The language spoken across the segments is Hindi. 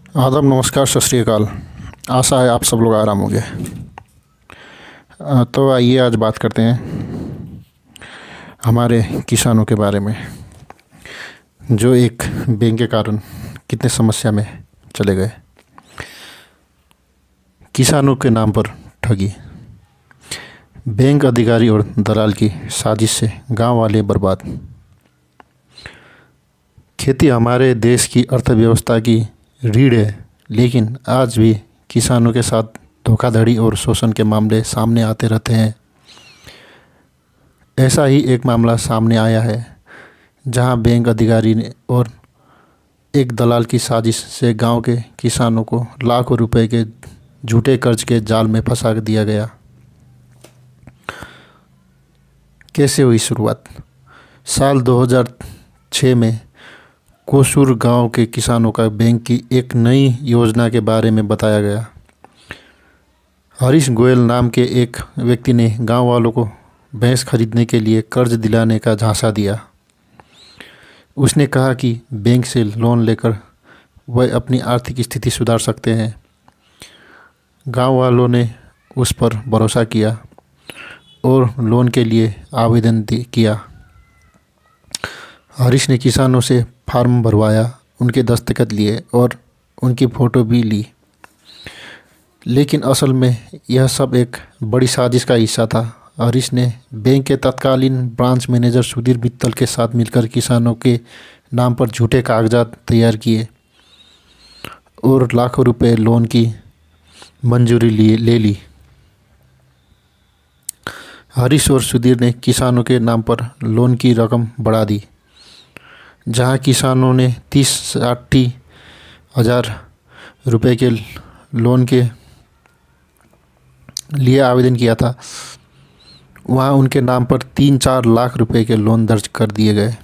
आदाब, नमस्कार, सत श्री अकाल। आशा है आप सब लोग आराम होंगे। तो आइए आज बात करते हैं हमारे किसानों के बारे में, जो एक बैंक के कारण कितने समस्या में चले गए। किसानों के नाम पर ठगी। बैंक अधिकारी और दलाल की साजिश से गांव वाले बर्बाद। खेती हमारे देश की अर्थव्यवस्था की रीढ़ है, लेकिन आज भी किसानों के साथ धोखाधड़ी और शोषण के मामले सामने आते रहते हैं। ऐसा ही एक मामला सामने आया है, जहां बैंक अधिकारी ने और एक दलाल की साजिश से गांव के किसानों को लाखों रुपए के झूठे कर्ज के जाल में फंसा दिया गया। कैसे हुई शुरुआत? साल 2006 में कोसूर गांव के किसानों का बैंक की एक नई योजना के बारे में बताया गया। हरीश गोयल नाम के एक व्यक्ति ने गांव वालों को भैंस खरीदने के लिए कर्ज दिलाने का झांसा दिया। उसने कहा कि बैंक से लोन लेकर वह अपनी आर्थिक स्थिति सुधार सकते हैं। गांव वालों ने उस पर भरोसा किया और लोन के लिए आवेदन किया। हरीश ने किसानों से फार्म भरवाया, उनके दस्तखत लिए और उनकी फ़ोटो भी ली। लेकिन असल में यह सब एक बड़ी साजिश का हिस्सा था। हरीश ने बैंक के तत्कालीन ब्रांच मैनेजर सुधीर मित्तल के साथ मिलकर किसानों के नाम पर झूठे कागजात तैयार किए और लाखों रुपए लोन की मंजूरी ले ली। हरीश और सुधीर ने किसानों के नाम पर लोन की रकम बढ़ा दी। जहां किसानों ने 30-60 हज़ार रुपये के लोन के लिए आवेदन किया था, वहां उनके नाम पर 3-4 लाख रुपए के लोन दर्ज कर दिए गए।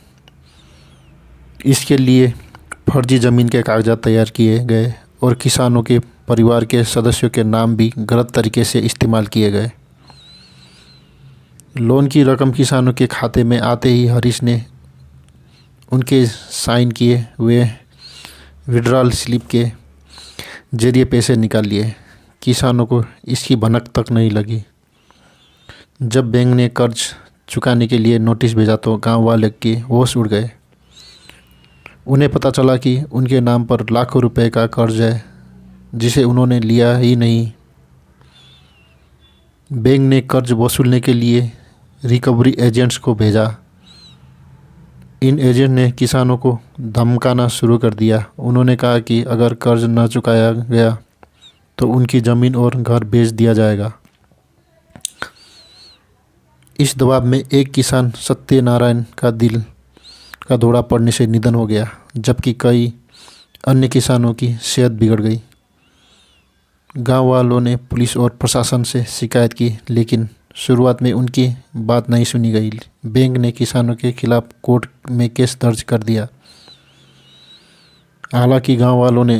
इसके लिए फर्जी ज़मीन के कागजात तैयार किए गए और किसानों के परिवार के सदस्यों के नाम भी गलत तरीके से इस्तेमाल किए गए। लोन की रकम किसानों के खाते में आते ही हरीश ने उनके साइन किए हुए विड्रॉल स्लिप के जरिए पैसे निकाल लिए। किसानों को इसकी भनक तक नहीं लगी। जब बैंक ने कर्ज चुकाने के लिए नोटिस भेजा तो गांव वाले के होश उड़ गए। उन्हें पता चला कि उनके नाम पर लाखों रुपए का कर्ज है, जिसे उन्होंने लिया ही नहीं। बैंक ने कर्ज वसूलने के लिए रिकवरी एजेंट्स को भेजा। इन एजेंट ने किसानों को धमकाना शुरू कर दिया। उन्होंने कहा कि अगर कर्ज न चुकाया गया तो उनकी ज़मीन और घर बेच दिया जाएगा। इस दबाव में एक किसान सत्यनारायण का दिल का दौरा पड़ने से निधन हो गया, जबकि कई अन्य किसानों की सेहत बिगड़ गई। गांव वालों ने पुलिस और प्रशासन से शिकायत की, लेकिन शुरुआत में उनकी बात नहीं सुनी गई। बैंक ने किसानों के खिलाफ कोर्ट में केस दर्ज कर दिया। हालांकि गांव वालों ने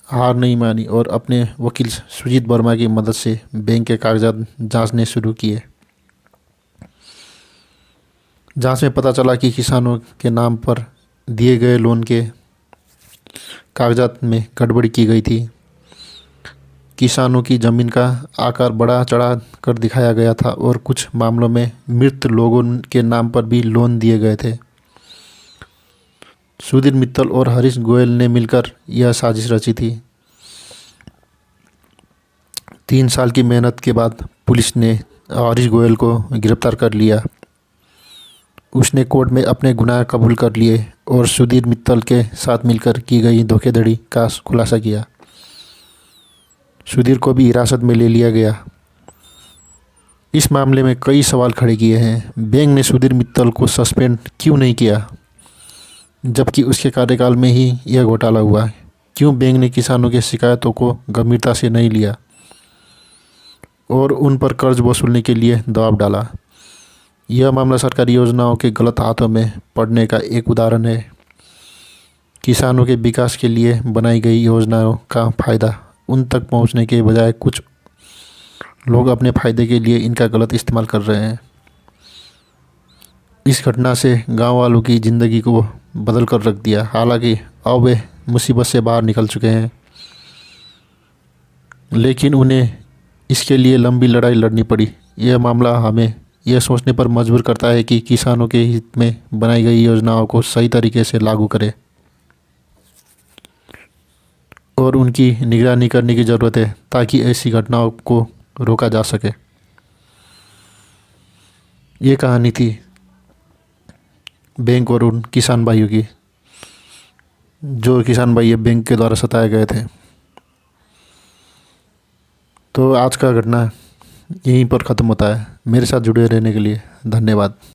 हार नहीं मानी और अपने वकील सुजीत वर्मा की मदद से बैंक के कागजात जांचने शुरू किए। जांच में पता चला कि किसानों के नाम पर दिए गए लोन के कागजात में गड़बड़ी की गई थी। किसानों की ज़मीन का आकार बढ़ा चढ़ा कर दिखाया गया था और कुछ मामलों में मृत लोगों के नाम पर भी लोन दिए गए थे। सुधीर मित्तल और हरीश गोयल ने मिलकर यह साजिश रची थी। 3 साल की मेहनत के बाद पुलिस ने हरीश गोयल को गिरफ्तार कर लिया। उसने कोर्ट में अपने गुनाह कबूल कर लिए और सुधीर मित्तल के साथ मिलकर की गई धोखाधड़ी का खुलासा किया। सुधीर को भी हिरासत में ले लिया गया। इस मामले में कई सवाल खड़े किए हैं। बैंक ने सुधीर मित्तल को सस्पेंड क्यों नहीं किया, जबकि उसके कार्यकाल में ही यह घोटाला हुआ? क्यों बैंक ने किसानों की शिकायतों को गंभीरता से नहीं लिया और उन पर कर्ज वसूलने के लिए दबाव डाला? यह मामला सरकारी योजनाओं के गलत हाथों में पड़ने का एक उदाहरण है। किसानों के विकास के लिए बनाई गई योजनाओं का फ़ायदा उन तक पहुंचने के बजाय कुछ लोग अपने फ़ायदे के लिए इनका गलत इस्तेमाल कर रहे हैं। इस घटना से गांव वालों की ज़िंदगी को बदल कर रख दिया। हालांकि अब वे मुसीबत से बाहर निकल चुके हैं। लेकिन उन्हें इसके लिए लंबी लड़ाई लड़नी पड़ी। यह मामला हमें यह सोचने पर मजबूर करता है कि किसानों के हित में बनाई गई योजनाओं को सही तरीके से लागू करें और उनकी निगरानी करने की ज़रूरत है ताकि ऐसी घटनाओं को रोका जा सके। ये कहानी थी बैंक और उन किसान भाइयों की, जो किसान भाई ये बैंक के द्वारा सताए गए थे। तो आज का घटना यहीं पर ख़त्म होता है। मेरे साथ जुड़े रहने के लिए धन्यवाद।